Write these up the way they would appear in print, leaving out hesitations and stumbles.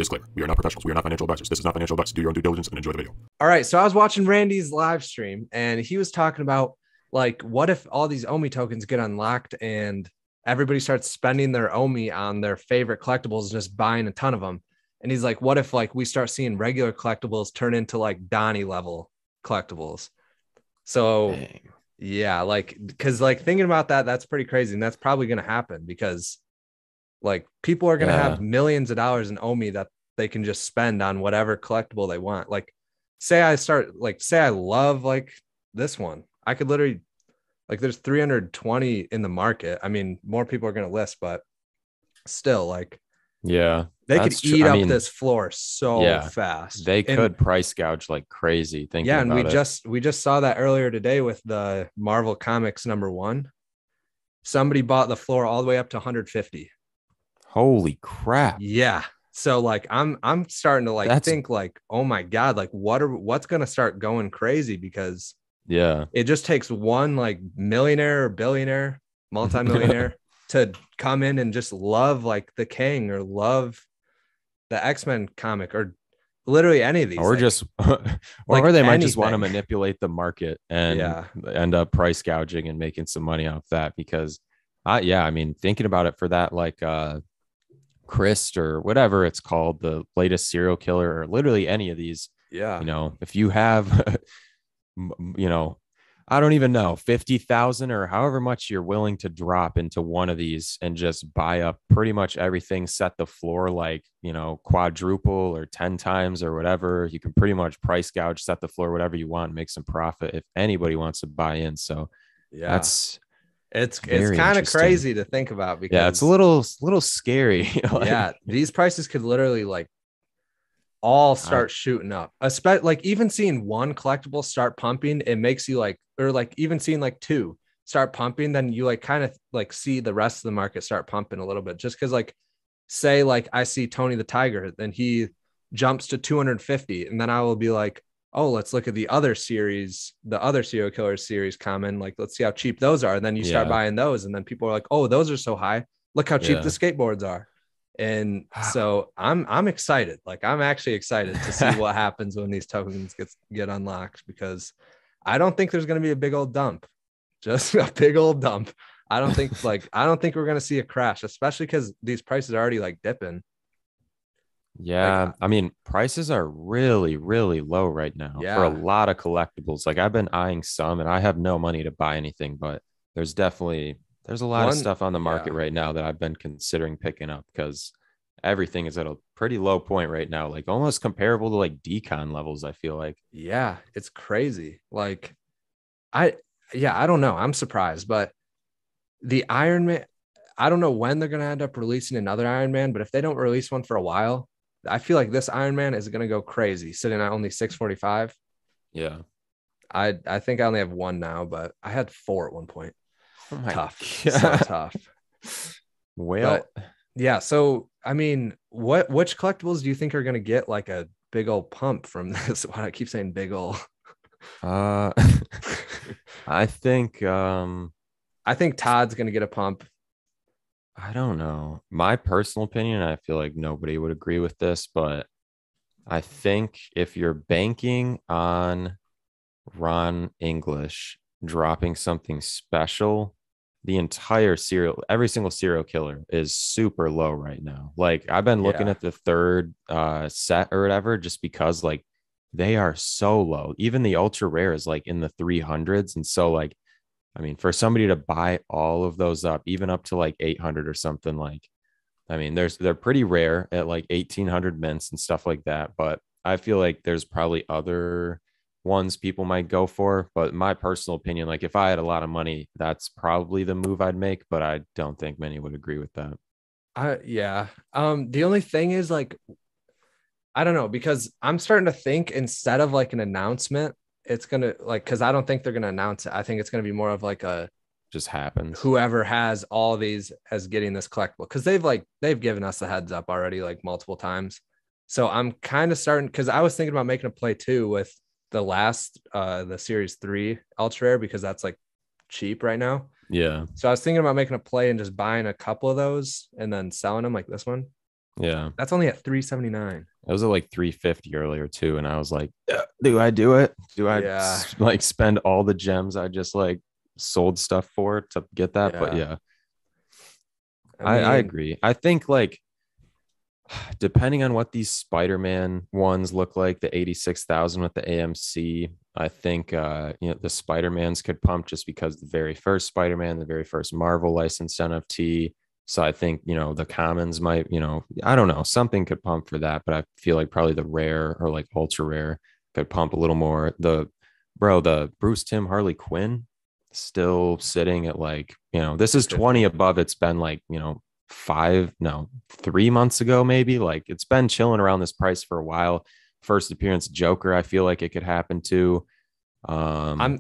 Disclaimer. We are not professionals. We are not financial advisors. This is not financial advice. Do your own due diligence and enjoy the video. All right. So I was watching Randy's live stream and he was talking about like, what if all these OMI tokens get unlocked and everybody starts spending their OMI on their favorite collectibles and just buying a ton of them? And he's like, what if like we start seeing regular collectibles turn into like Donnie level collectibles? So Dang. yeah, like, because like thinking about that, that's pretty crazy. And that's probably going to happen because like people are going to have millions of dollars in OMI that they can just spend on whatever collectible they want. Like say I love like this one. I could literally like there's 320 in the market. I mean, more people are going to list, but still like, yeah, they could eat up this floor so fast. They could price gouge like crazy. Thinking and about we just saw that earlier today with the Marvel Comics #1. Somebody bought the floor all the way up to 150. Holy crap. Yeah. So like I'm starting to like think like, oh my God, like what's gonna start going crazy, because it just takes one like millionaire or billionaire, multimillionaire to come in and just love like the King or love the X-Men comic or literally any of these, or like, just or they might just want to manipulate the market and end up price gouging and making some money off that. Because I mean, thinking about it for that, like Christ or whatever it's called, the latest serial killer, or literally any of these, you know, if you have you know, I don't even know, 50,000 or however much you're willing to drop into one of these and just buy up pretty much everything, set the floor like, you know, quadruple or 10 times or whatever. You can pretty much price gouge, set the floor, whatever you want, make some profit if anybody wants to buy in. So it's kind of crazy to think about, because it's a little scary. Like, these prices could literally like all start shooting up, especially like even seeing one collectible start pumping, it makes you like, or like even seeing like two start pumping, then you like kind of like see the rest of the market start pumping a little bit. Just because like say like I see Tony the Tiger, then he jumps to 250, and then I will be like, oh, let's look at the other series, the other serial killer series common, like let's see how cheap those are. And then you start buying those, and then people are like, oh, those are so high, look how cheap the skateboards are. And so I'm excited. Like I'm actually excited to see what happens when these tokens get unlocked, because I don't think there's going to be a big old dump, just a big old dump. I don't think we're going to see a crash, especially because these prices are already like dipping. Yeah. Like, I mean, prices are really, really low right now for a lot of collectibles. Like I've been eyeing some, and I have no money to buy anything, but there's a lot of stuff on the market right now that I've been considering picking up, because everything is at a pretty low point right now, like almost comparable to like decon levels, I feel like. Yeah, it's crazy. Like I don't know. I'm surprised, but the Iron Man, I don't know when they're going to end up releasing another Iron Man, but if they don't release one for a while, I feel like this Iron Man is going to go crazy, sitting at only 645. Yeah. I think I only have one now, but I had 4 at one point. Oh my tough. God. So tough. Well, but, yeah. So, I mean, which collectibles do you think are going to get like a big old pump from this? Why do I keep saying big old? I think Todd's going to get a pump. I don't know. My personal opinion, I feel like nobody would agree with this, but I think if you're banking on Ron English dropping something special, every single serial killer is super low right now. Like I've been looking at the third set or whatever, just because like they are so low. Even the ultra rare is like in the 300s. And so like, I mean, for somebody to buy all of those up, even up to like 800 or something, like, I mean, they're pretty rare at like 1800 mints and stuff like that. But I feel like there's probably other ones people might go for. But my personal opinion, like if I had a lot of money, that's probably the move I'd make. But I don't think many would agree with that. The only thing is like, I don't know, because I'm starting to think instead of like an announcement, it's gonna like, because I don't think they're gonna announce it. I think it's gonna be more of like a just happens. Whoever has all these as getting this collectible, because they've given us the heads up already like multiple times. So I'm kind of starting, because I was thinking about making a play too with the last the series 3 ultra rare, because that's like cheap right now. Yeah. So I was thinking about making a play and just buying a couple of those and then selling them like this one. Yeah. That's only at 379. It was at like 350 earlier too. And I was like, do I do it? Do I Yeah. like spend all the gems I just like sold stuff for to get that? But Yeah. yeah, I I mean, agree. I think like depending on what these Spider-Man ones look like, the 86,000 with the AMC, I think the Spider-Mans could pump just because the very first Spider-Man, the very first Marvel licensed NFT. So I think, the commons might, I don't know, something could pump for that, but I feel like probably the rare or like ultra rare could pump a little more. The Bruce Tim Harley Quinn still sitting at like, this is 20 above. It's been like, 3 months ago, maybe. Like it's been chilling around this price for a while. First appearance Joker, I feel like it could happen too. I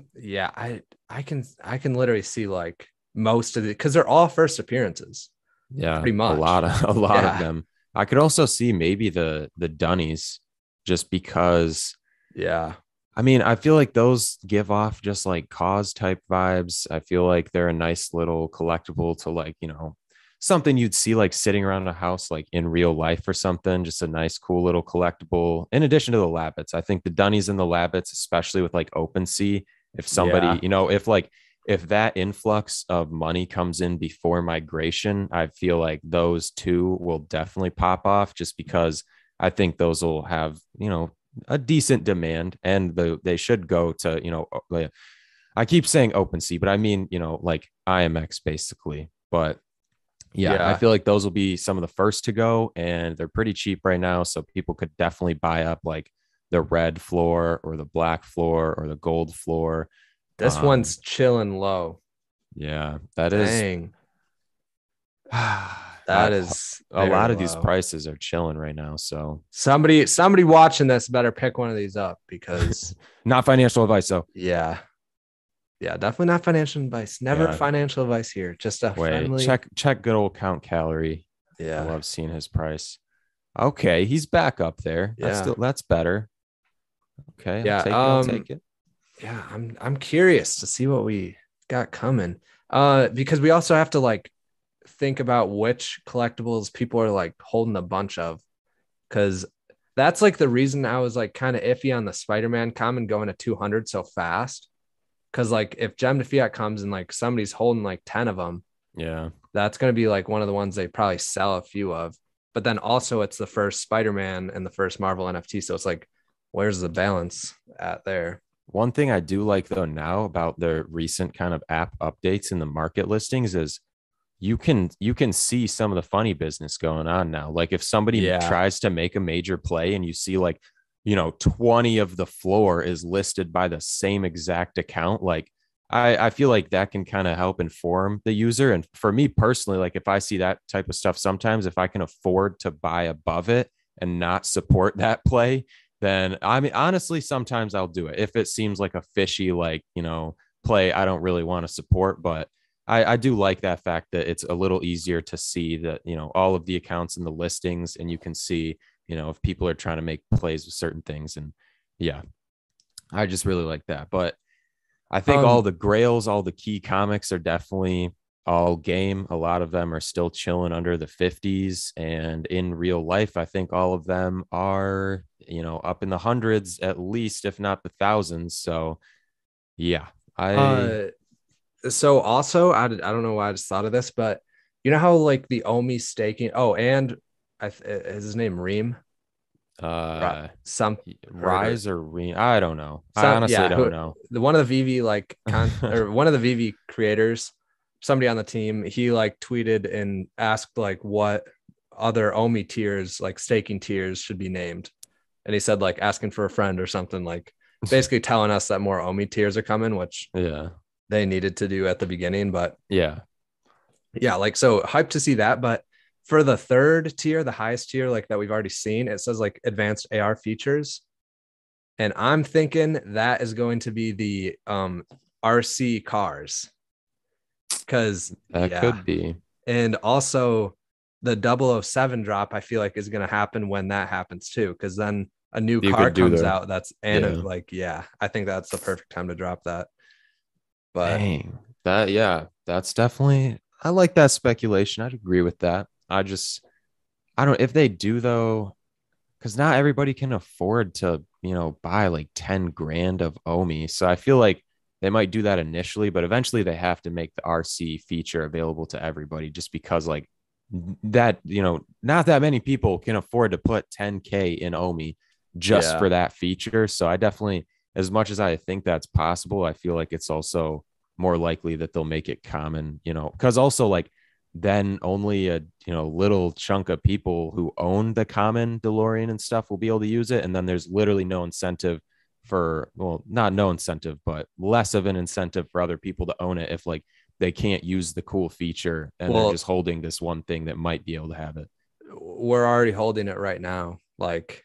can literally see like most of the, because they're all first appearances. Yeah, Pretty much. a lot of Yeah. them. I could also see maybe the Dunnies, just because. Yeah. I mean, I feel like those give off just like cause type vibes. I feel like they're a nice little collectible to like, something you'd see like sitting around a house like in real life or something. Just a nice, cool little collectible. In addition to the Labbits, I think the Dunnies and the Labbits, especially with like OpenSea, if somebody, Yeah. if that influx of money comes in before migration, I feel like those two will definitely pop off just because I think those will have, a decent demand, and they should go to, I keep saying OpenSea, but I mean, like IMX basically. But yeah, I Yeah. feel like those will be some of the first to go, and they're pretty cheap right now. So people could definitely buy up like the red floor or the black floor or the gold floor. This one's chilling low. Yeah, that is. Dang. I, That is a very lot of these low. prices are chilling right now. So Somebody watching this better pick one of these up because not financial advice though. yeah. Yeah, definitely not financial advice. Never Yeah. financial advice here. Just a Wait, friendly. check good old Count Calorie. I Yeah. love seeing his price. Okay, he's back up there. Yeah. That's better. Okay, Yeah. I'll take it. Yeah, I'm curious to see what we got coming. Because we also have to like think about which collectibles people are like holding a bunch of. Because that's like the reason I was like kind of iffy on the Spider-Man common going to 200 so fast. Because like if Gem to Fiat comes and like somebody's holding like 10 of them, Yeah. that's going to be like one of the ones they probably sell a few of. But then also it's the first Spider-Man and the first Marvel NFT. So it's like, where's the balance at there? One thing I do like though now about the recent kind of app updates in the market listings is you can see some of the funny business going on now. Like if somebody Yeah. tries to make a major play and you see like, 20 of the floor is listed by the same exact account, like I feel like that can kind of help inform the user. And for me personally, like if I see that type of stuff, sometimes if I can afford to buy above it and not support that play, then I mean, honestly, sometimes I'll do it if it seems like a fishy, like, play I don't really want to support. But I do like that fact that it's a little easier to see that, all of the accounts and the listings, and you can see, if people are trying to make plays with certain things. And yeah, I just really like that. But I think all the grails, all the key comics are definitely all game. A lot of them are still chilling under the 50s. And in real life, I think all of them are, up in the hundreds at least, if not the thousands. So yeah, So also I don't know why I just thought of this, but you know how like the Omi staking. Oh, and is his name Reem? Some Rise or Re, I don't know. I some honestly yeah. don't know. The one of the VV like or one of the VV creators, somebody on the team, he like tweeted and asked like what other Omi tiers, like staking tiers, should be named, and he said like asking for a friend or something, like basically telling us that more Omi tiers are coming, which Yeah. they needed to do at the beginning, but Yeah. yeah, like so hyped to see that. But for the third tier, the highest tier, like that we've already seen, it says like advanced AR features. And I'm thinking that is going to be the RC cars. Cause That could be. And also the 007 drop, I feel like is gonna happen when that happens too. Cause then a new You car could do comes the, out that's yeah. like, yeah, I think that's the perfect time to drop that. But Dang. That's definitely, I like that speculation. I'd agree with that. I don't if they do though, because not everybody can afford to, buy like 10 grand of Omi. So I feel like they might do that initially, but eventually they have to make the RC feature available to everybody just because like that, not that many people can afford to put 10K in Omi just Yeah. for that feature. So I definitely, as much as I think that's possible, I feel like it's also more likely that they'll make it common, because also like then only a little chunk of people who own the common DeLorean and stuff will be able to use it. And then there's literally no incentive for, well, not no incentive, but less of an incentive for other people to own it if like they can't use the cool feature and they're just holding this one thing that might be able to have it. We're already holding it right now. Like,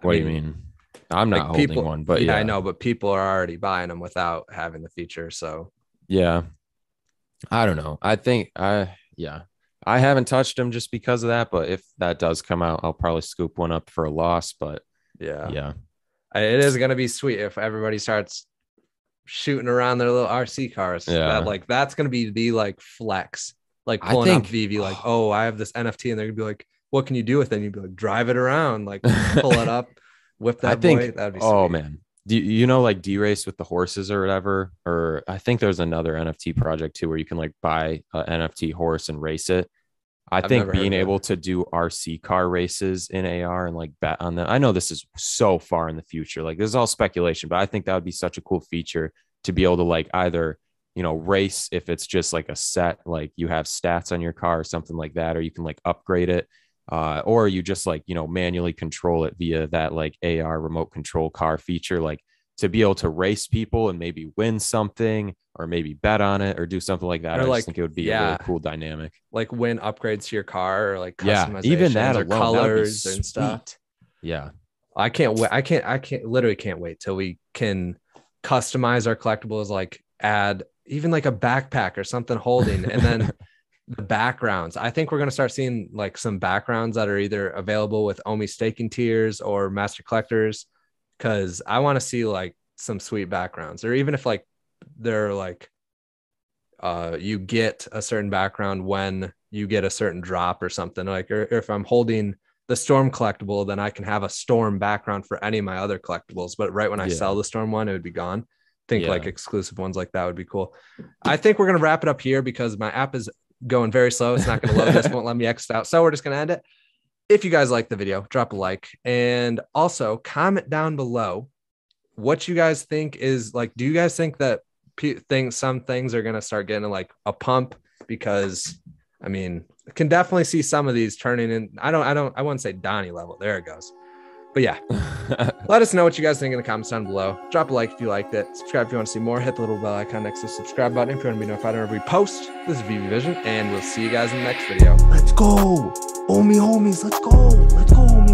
What do you mean? I'm not holding one, but I know, but people are already buying them without having the feature. So yeah, I don't know. I think I haven't touched them just because of that, but if that does come out, I'll probably scoop one up for a loss. But yeah, it is going to be sweet if everybody starts shooting around their little RC cars. Yeah, That's going to be the like flex, like pulling up Veve, like, oh, I have this NFT, and they're gonna be like, what can you do with it? And you'd be like, drive it around, like pull it up, whip that boy. That'd be sweet. Man. Do like D-Race with the horses or whatever? Or I think there's another NFT project too where you can like buy an NFT horse and race it. I think being able to do RC car races in AR and like bet on them. I know this is so far in the future. Like this is all speculation, but I think that would be such a cool feature to be able to like either, race if it's just like a set, like you have stats on your car or something like that, or you can like upgrade it. Or you just like, manually control it via that like AR remote control car feature, like to be able to race people and maybe win something or maybe bet on it or do something like that. Or I just think it would be a really cool dynamic. Like win upgrades to your car or like customization, even that or alone, colors and stuff. Yeah. I can't wait. I can't wait till we can customize our collectibles, like add even like a backpack or something holding, and then the backgrounds. I think we're going to start seeing like some backgrounds that are either available with Omi staking tiers or master collectors. Cause I want to see like some sweet backgrounds, or even if like they're like, you get a certain background when you get a certain drop or something, like, or if I'm holding the storm collectible, then I can have a storm background for any of my other collectibles. But right when I sell the storm one, it would be gone. Think like exclusive ones like that would be cool. I think we're going to wrap it up here because my app is going very slow. It's not going to load. This won't let me exit out. So we're just going to end it. If you guys like the video, drop a like, and also comment down below what you guys think is like. Do you guys think that some things are going to start getting like a pump? Because I mean, I can definitely see some of these turning in. I wouldn't say Donnie level. There it goes. But yeah, let us know what you guys think in the comments down below. Drop a like if you liked it. Subscribe if you want to see more. Hit the little bell icon next to the subscribe button if you want to be notified whenever we post. This is Veve Vision, and we'll see you guys in the next video. Let's go. Omi homies, let's go. Let's go, homies.